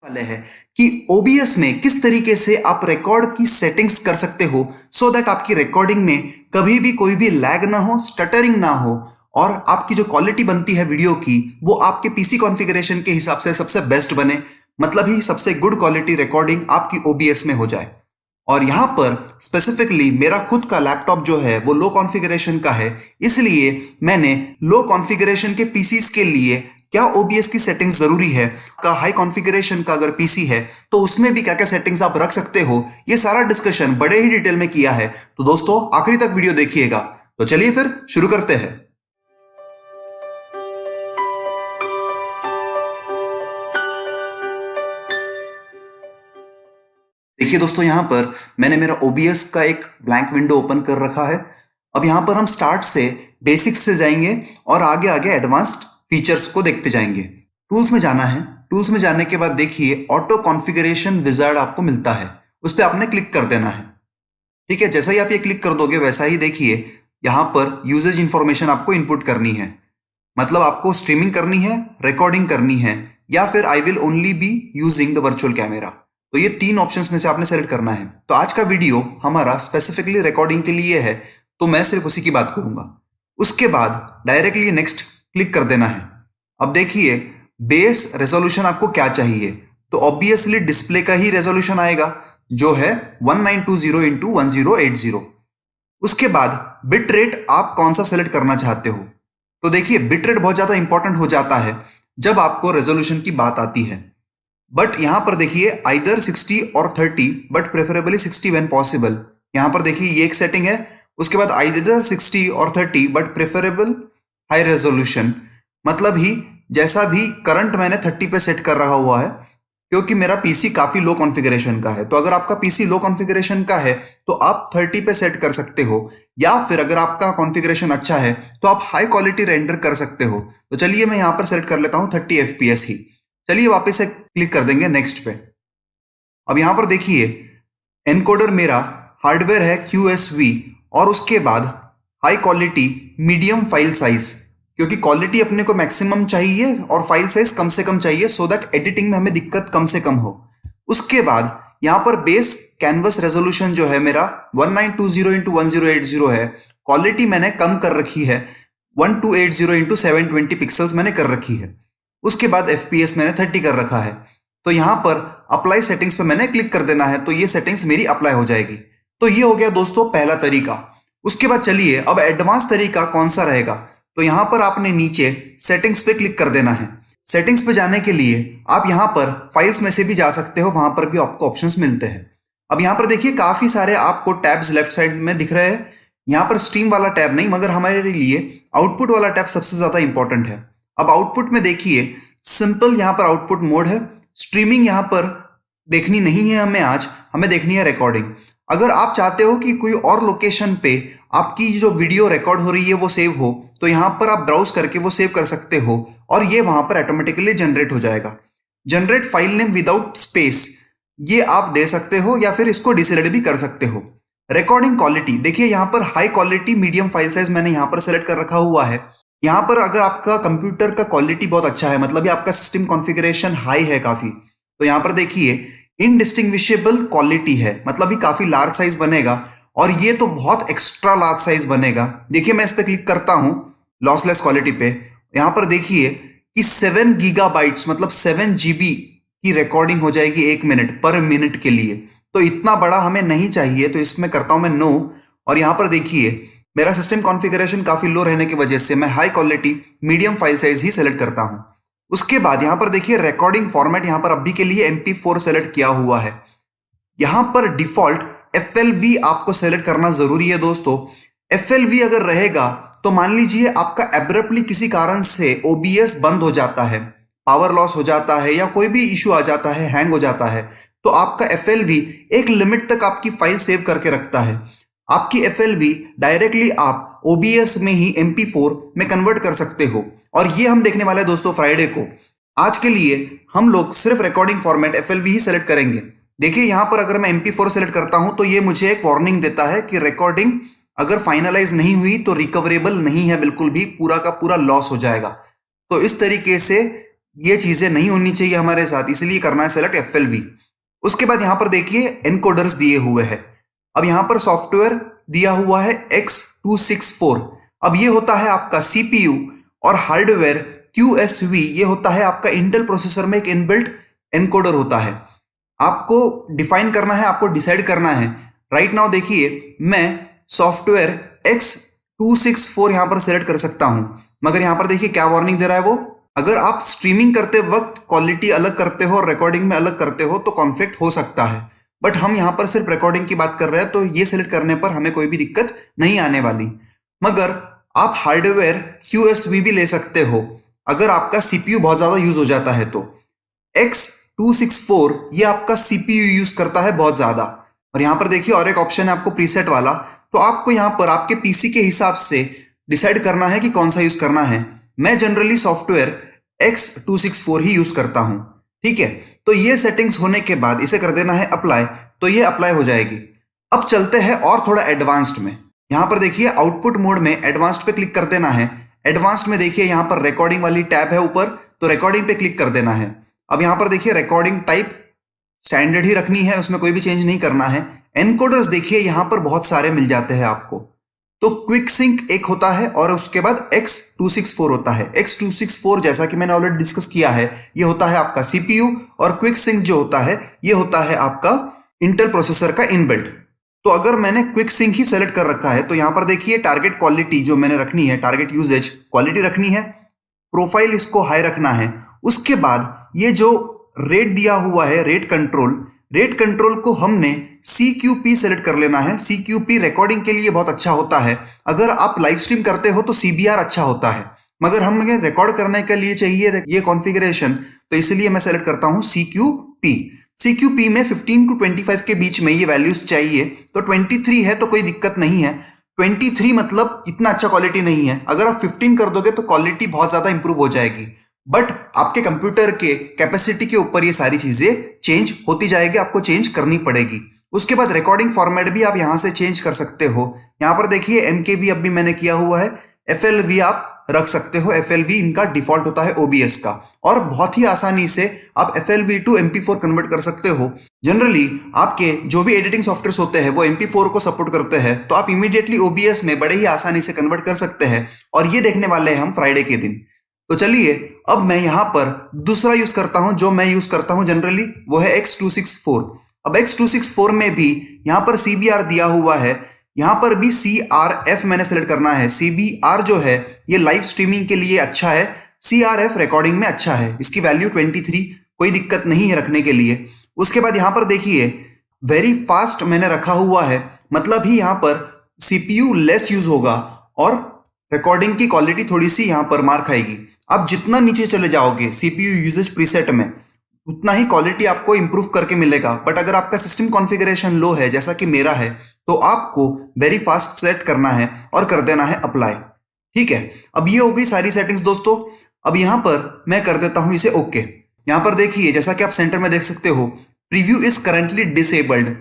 वाले हैं कि OBS में किस तरीके से आप रिकॉर्ड की सेटिंग्स कर सकते हो सो दैट आपकी रिकॉर्डिंग में कभी भी कोई भी लैग ना हो, स्टटरिंग ना हो और आपकी जो क्वालिटी बनती है वीडियो की वो आपके पीसी कॉन्फ़िगरेशन के हिसाब से सबसे बेस्ट बने, मतलब ही सबसे गुड क्वालिटी रिकॉर्डिंग आपकी OBS में हो जाए। और यहाँ पर स्पेसिफिकली मेरा खुद का लैपटॉप जो है वो लो कॉन्फ़िगरेशन का है, इसलिए मैंने लो कॉन्फ़िगरेशन के पीसीस के लिए क्या OBS की सेटिंग्स जरूरी है, का हाई कॉन्फ़िगरेशन का अगर पीसी है तो उसमें भी क्या क्या सेटिंग्स आप रख सकते हो, ये सारा डिस्कशन बड़े ही डिटेल में किया है। तो दोस्तों आखिरी तक वीडियो देखिएगा। तो चलिए फिर शुरू करते हैं। देखिए दोस्तों, यहां पर मैंने मेरा OBS का एक ब्लैंक विंडो ओपन कर रखा है। अब यहां पर हम स्टार्ट से बेसिक्स से जाएंगे और आगे आगे एडवांस्ड फीचर्स को देखते जाएंगे। टूल्स में जाना है। टूल्स में जाने के बाद देखिए ऑटो कॉन्फ़िगरेशन विजार्ड आपको मिलता है, उस पर आपने क्लिक कर देना है। ठीक है, जैसा ही आप ये क्लिक कर दोगे वैसा ही देखिए यहां पर यूजेज इंफॉर्मेशन आपको इनपुट करनी है, मतलब आपको स्ट्रीमिंग करनी है, रिकॉर्डिंग करनी है, या फिर I will only be using the virtual camera. तो ये तीन ऑप्शंस में से आपने सेलेक्ट करना है। तो आज का वीडियो हमारा स्पेसिफिकली रिकॉर्डिंग के लिए है, तो मैं सिर्फ उसी की बात करूंगा। उसके बाद डायरेक्टली नेक्स्ट क्लिक कर देना है। अब देखिए बेस रेजोल्यूशन आपको क्या चाहिए, तो ऑब्वियसली डिस्प्ले का ही रेजोल्यूशन आएगा जो है 1920 इंटू 1080। उसके बाद बिट रेट आप कौन सा सेलेक्ट करना चाहते हो। तो देखिए बिट रेट बहुत ज्यादा इंपॉर्टेंट हो जाता है जब आपको रेजोल्यूशन की बात आती है। बट यहां पर देखिए आइदर 60 और 30, बट प्रेफरेबली 60 व्हेन पॉसिबल। यहां पर देखिए ये एक सेटिंग है। उसके बाद आइदर 60 और 30 बट प्रेफरेबल हाई रेजोल्यूशन, मतलब ही जैसा भी करंट मैंने 30 पे सेट कर रहा हुआ है क्योंकि मेरा पीसी काफी लो कॉन्फ़िगरेशन का है। तो अगर आपका पीसी लो कॉन्फ़िगरेशन का है तो आप 30 पे सेट कर सकते हो, या फिर अगर आपका कॉन्फ़िगरेशन अच्छा है तो आप हाई क्वालिटी रेंडर कर सकते हो। तो चलिए मैं यहां पर सेलेक्ट कर लेता हूं 30 FPS ही। चलिए वापस से क्लिक कर देंगे नेक्स्ट पे। अब यहां पर देखिए एनकोडर मेरा हार्डवेयर है QSV, और उसके बाद high quality medium file size, क्योंकि क्वालिटी अपने को मैक्सिमम चाहिए और फाइल साइज कम से कम चाहिए सो दैट एडिटिंग में हमें दिक्कत कम से कम हो। उसके बाद यहां पर बेस कैनवस रेजोल्यूशन जो है मेरा 1920 इंटू 1080 है। क्वालिटी मैंने कम कर रखी है, 1280 इंटू 720 पिक्सल्स मैंने कर रखी है। उसके बाद FPS मैंने 30 कर रखा है। तो यहां पर अप्लाई सेटिंग्स पे मैंने क्लिक कर देना है, तो ये सेटिंग्स मेरी अप्लाई हो जाएगी। तो ये हो गया दोस्तों पहला तरीका। उसके बाद चलिए अब एडवांस तरीका कौन सा रहेगा, तो यहां पर आपने नीचे सेटिंग्स पे क्लिक कर देना है। सेटिंग्स पे जाने के लिए आप यहां पर फाइल्स में से भी जा सकते हो, वहां पर भी आपको ऑप्शंस मिलते हैं। अब यहां पर देखिए काफी सारे आपको टैब्स लेफ्ट साइड में दिख रहे हैं। यहां पर स्ट्रीम वाला टैब नहीं, मगर हमारे लिए आउटपुट वाला टैब सबसे ज्यादा इंपॉर्टेंट है। अब आउटपुट में देखिए सिंपल यहां पर आउटपुट मोड है। स्ट्रीमिंग यहां पर देखनी नहीं है हमें, आज हमें देखनी है रिकॉर्डिंग। अगर आप चाहते हो कि कोई और लोकेशन पे आपकी जो वीडियो रिकॉर्ड हो रही है वो सेव हो, तो यहां पर आप ब्राउज करके वो सेव कर सकते हो और ये वहां पर ऑटोमेटिकली जनरेट हो जाएगा। Generate file name without space, ये आप दे सकते हो या फिर इसको डिसेलेक्ट भी कर सकते हो। रिकॉर्डिंग क्वालिटी देखिए यहां पर high quality medium file size मैंने यहां पर सेलेक्ट कर रखा हुआ है। यहां पर अगर आपका कंप्यूटर का क्वालिटी बहुत अच्छा है, मतलब ये आपका सिस्टम कॉन्फ़िगरेशन हाई है काफी, तो यहां पर देखिए इनडिस्टिंग्विशेबल क्वालिटी है, मतलब ये काफी लार्ज साइज बनेगा और ये तो बहुत एक्स्ट्रा लार्ज साइज बनेगा। देखिए मैं इस पर क्लिक करता हूं लॉसलेस क्वालिटी पे, यहां पर देखिए कि 7 गीगाबाइट्स मतलब 7 GB की रिकॉर्डिंग हो जाएगी 1 मिनट पर मिनट के लिए। तो इतना बड़ा हमें नहीं चाहिए, तो इसमें करता हूं मैं नो। और यहां पर देखिए मेरा सिस्टम कॉन्फ़िगरेशन काफी लो रहने की वजह से मैं high quality medium file size ही सेलेक्ट करता हूं। उसके बाद यहां पर देखिए रिकॉर्डिंग फॉर्मेट यहां पर अभी के लिए MP4 सेलेक्ट किया हुआ है। यहां पर डिफॉल्ट FLV आपको सेलेक्ट करना जरूरी है दोस्तों। FLV अगर रहेगा तो मान लीजिए आपका एब्रप्टली किसी कारण से OBS बंद हो जाता है, पावर लॉस हो जाता है या कोई भी इश्यू आ जाता है, हैंग हो जाता है, तो आपका FLV एक लिमिट तक आपकी फाइल सेव करके रखता है। आपकी FLV डायरेक्टली आप OBS में ही MP4 में कन्वर्ट कर सकते हो, और ये हम देखने वाले हैं दोस्तों फ्राइडे को। आज के लिए हम लोग सिर्फ रिकॉर्डिंग फॉर्मेट FLV ही सेलेक्ट करेंगे। देखिए यहां पर अगर मैं MP4 सेलेक्ट करता हूं तो ये मुझे एक वार्निंग देता है कि रिकॉर्डिंग अगर फाइनलाइज नहीं हुई तो रिकवरेबल नहीं है, बिल्कुल भी पूरा का पूरा लॉस हो जाएगा। तो इस तरीके से ये चीजें नहीं होनी चाहिए हमारे साथ, इसलिए करना है सेलेक्ट FLV। उसके बाद यहाँ पर देखिए एनकोडर्स दिए हुए हैं। अब यहाँ पर सॉफ्टवेयर दिया हुआ है X264। अब ये होता है आपका CPU और हार्डवेयर QSV, ये होता है आपका इंटेल प्रोसेसर में एक इनबिल्ट एनकोडर होता है। आपको डिफाइन करना है, आपको डिसाइड करना है। राइट नाउ देखिए मैं सॉफ्टवेयर X264 यहां पर सेलेक्ट कर सकता हूं, मगर यहां पर देखिए क्या वार्निंग दे रहा है वो, अगर आप स्ट्रीमिंग करते वक्त क्वालिटी अलग करते हो और रिकॉर्डिंग में अलग करते हो तो कॉन्फ्लिक्ट हो सकता है। बट हम यहां पर सिर्फ रिकॉर्डिंग की बात कर रहे हैं, तो ये सेलेक्ट करने पर हमें कोई भी दिक्कत नहीं आने वाली। मगर आप हार्डवेयर QSV भी ले सकते हो अगर आपका CPU बहुत ज्यादा यूज हो जाता है तो। X264 ये आपका CPU यूज करता है बहुत ज्यादा। और यहां पर देखिए और एक ऑप्शन है आपको प्रीसेट वाला, तो आपको यहां पर आपके PC के हिसाब से डिसाइड करना है कि कौन सा यूज करना है। मैं जनरली सॉफ्टवेयर X264 ही यूज करता हूं, ठीक है। तो ये सेटिंग्स होने के बाद इसे कर देना है अप्लाई, तो ये अप्लाई हो जाएगी। अब चलते हैं और थोड़ा एडवांस्ड में। यहां पर देखिए आउटपुट मोड में एडवांस्ड पे क्लिक कर देना है। एडवांस्ड में देखिए यहां पर रिकॉर्डिंग वाली टैब है ऊपर, तो रिकॉर्डिंग पे क्लिक कर देना है। अब यहां पर देखिए रिकॉर्डिंग टाइप स्टैंडर्ड ही रखनी है, उसमें कोई भी चेंज नहीं करना है। एनकोडर्स देखिए यहां पर बहुत सारे मिल जाते हैं आपको, तो क्विक सिंक एक होता है और उसके बाद X264 होता है। X264 जैसा कि मैंने ऑलरेडी डिस्कस किया है, ये होता है आपका CPU, और क्विक सिंक जो होता है ये होता है आपका इंटेल प्रोसेसर का इनबिल्ट। तो अगर मैंने क्विक सिंक ही सेलेक्ट कर रखा है तो यहां पर देखिए टारगेट क्वालिटी जो मैंने रखनी है, टारगेट यूजेज क्वालिटी रखनी है, प्रोफाइल इसको हाई रखना है। उसके बाद ये जो रेट दिया हुआ है रेट कंट्रोल को हमने CQP सेलेक्ट कर लेना है। CQP रिकॉर्डिंग के लिए बहुत अच्छा होता है। अगर आप लाइव स्ट्रीम करते हो तो CBR अच्छा होता है, मगर हमें रिकॉर्ड करने के लिए चाहिए ये कॉन्फ़िगरेशन, तो इसलिए मैं सेलेक्ट करता हूं CQP। CQP में 15 to 25 के बीच में ये वैल्यूज चाहिए, तो 23 है तो कोई दिक्कत नहीं है। 23 मतलब इतना अच्छा क्वालिटी नहीं है। अगर आप 15 कर दोगे तो क्वालिटी बहुत ज्यादा इंप्रूव हो जाएगी, बट आपके कंप्यूटर के कैपेसिटी के ऊपर ये सारी चीजें चेंज होती जाएगी, आपको चेंज करनी पड़ेगी। उसके बाद रिकॉर्डिंग फॉर्मेट भी आप यहां से चेंज कर सकते हो। यहां पर देखिए MKV अब भी मैंने किया हुआ है, FLV आप रख सकते हो। FLV इनका डिफॉल्ट होता है OBS का, और बहुत ही आसानी से आप FLV टू MP4 कन्वर्ट कर सकते हो। जनरली आपके जो भी एडिटिंग सॉफ्टवेयर होते हैं वो MP4 को सपोर्ट करते हैं, तो आप इमीडिएटली OBS में बड़े ही आसानी से कन्वर्ट कर सकते हैं, और ये देखने वाले हैं हम फ्राइडे के दिन। तो चलिए अब मैं यहां पर दूसरा यूज करता हूं, जो मैं यूज करता हूं जनरली वो है X264। अब X264 में भी यहां पर CBR दिया हुआ है, यहां पर भी CRF मैंने सेलेक्ट करना है। CBR जो है ये लाइव स्ट्रीमिंग के लिए अच्छा है, CRF रिकॉर्डिंग में अच्छा है। इसकी वैल्यू 23, कोई दिक्कत नहीं है रखने के लिए। उसके बाद यहां पर देखिए वेरी फास्ट मैंने रखा हुआ है, मतलब ही यहां पर CPU लेस यूज होगा और रिकॉर्डिंग की क्वालिटी थोड़ी सी यहां पर मार खाएगी। आप जितना नीचे चले जाओगे CPU यूजेज प्रीसेट में, उतना ही क्वालिटी आपको इंप्रूव करके मिलेगा। बट अगर आपका सिस्टम कॉन्फ़िगरेशन लो है जैसा कि मेरा है, तो आपको वेरी फास्ट सेट करना है और कर देना है अप्लाई, ठीक है। अब ये हो गई सारी सेटिंग्स दोस्तों। अब यहां पर मैं कर देता हूं इसे ओके। यहां पर देखिए जैसा कि आप सेंटर में देख सकते हो, प्रीव्यू इज करंटली डिसेबल्ड।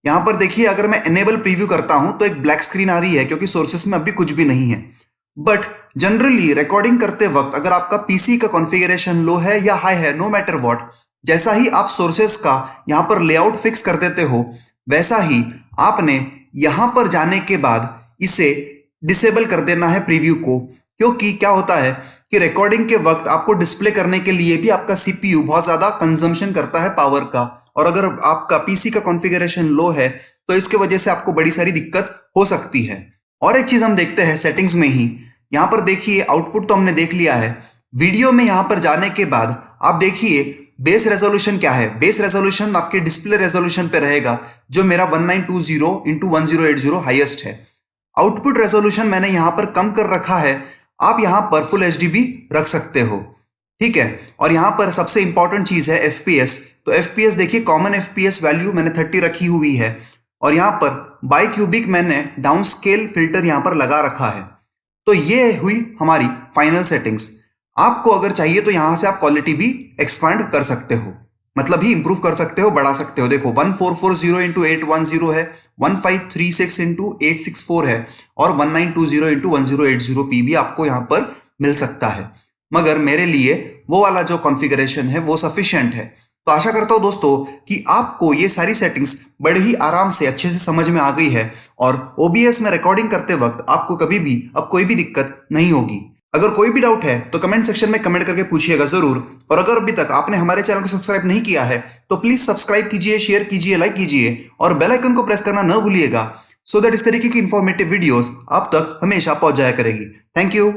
यहां पर देखिए अगर मैं एनेबल प्रीव्यू करता हूं तो एक ब्लैक स्क्रीन आ रही है, क्योंकि सोर्सेस में अभी कुछ भी नहीं है। बट जनरली रिकॉर्डिंग करते वक्त अगर आपका PC का कॉन्फ़िगरेशन लो है या हाई है, नो मैटर व्हाट, जैसा ही आप सोर्सेस का यहां पर लेआउट फिक्स कर देते हो, वैसा ही आपने यहां पर जाने के बाद इसे डिसेबल कर देना है प्रीव्यू को। क्योंकि क्या होता है कि रिकॉर्डिंग के वक्त आपको डिस्प्ले करने के लिए भी आपका CPU बहुत ज्यादा कंजम्पशन करता है पावर का, और अगर आपका PC का कॉन्फ़िगरेशन लो है तो इसके वजह से आपको बड़ी सारी दिक्कत हो सकती है। और एक चीज हम देखते हैं सेटिंग्स में ही, यहां पर देखिए आउटपुट तो हमने देख लिया है। वीडियो में यहां पर जाने के बाद आप देखिए बेस रेजोल्यूशन क्या है। बेस रेजोल्यूशन आपके डिस्प्ले रेजोल्यूशन पे रहेगा, जो मेरा 1920x1080 हाईएस्ट है। आउटपुट रेजोल्यूशन मैंने यहां पर कम कर रखा है, आप यहां पर फुल HD भी रख सकते हो, ठीक है। और यहां पर सबसे इंपॉर्टेंट चीज है FPS। तो FPS देखिए कॉमन FPS वैल्यू मैंने 30 रखी हुई है, और यहां पर बाई क्यूबिक मैंने डाउन स्केल फिल्टर यहां पर लगा रखा है। तो ये हुई हमारी फाइनल सेटिंग्स। आपको अगर चाहिए तो यहां से आप क्वालिटी भी एक्सपांड कर सकते हो, मतलब ही इंप्रूव कर सकते हो, बढ़ा सकते हो। देखो 1440x810 है, 1536x864 है, और 1920x1080p भी आपको यहां पर मिल सकता है। मगर मेरे लिए वो वाला जो कॉन्फ़िगरेशन है वो सफिशिएंट है। तो आशा करता हूँ दोस्तों कि आपको ये सारी सेटिंग्स बड़े ही आराम से अच्छे से समझ में आ गई है और OBS में रिकॉर्डिंग करते वक्त आपको कभी भी अब कोई भी दिक्कत नहीं होगी। अगर कोई भी डाउट है तो कमेंट सेक्शन में कमेंट करके पूछिएगा जरूर। और अगर अभी तक आपने हमारे चैनल को सब्सक्राइब नहीं किया है तो प्लीज सब्सक्राइब कीजिए, शेयर कीजिए, लाइक कीजिए और बेल आइकन को प्रेस करना न भूलिएगा, सो दैट इस तरीके की इंफॉर्मेटिव वीडियोस आप तक हमेशा पहुंच जाया करेगी। Thank you.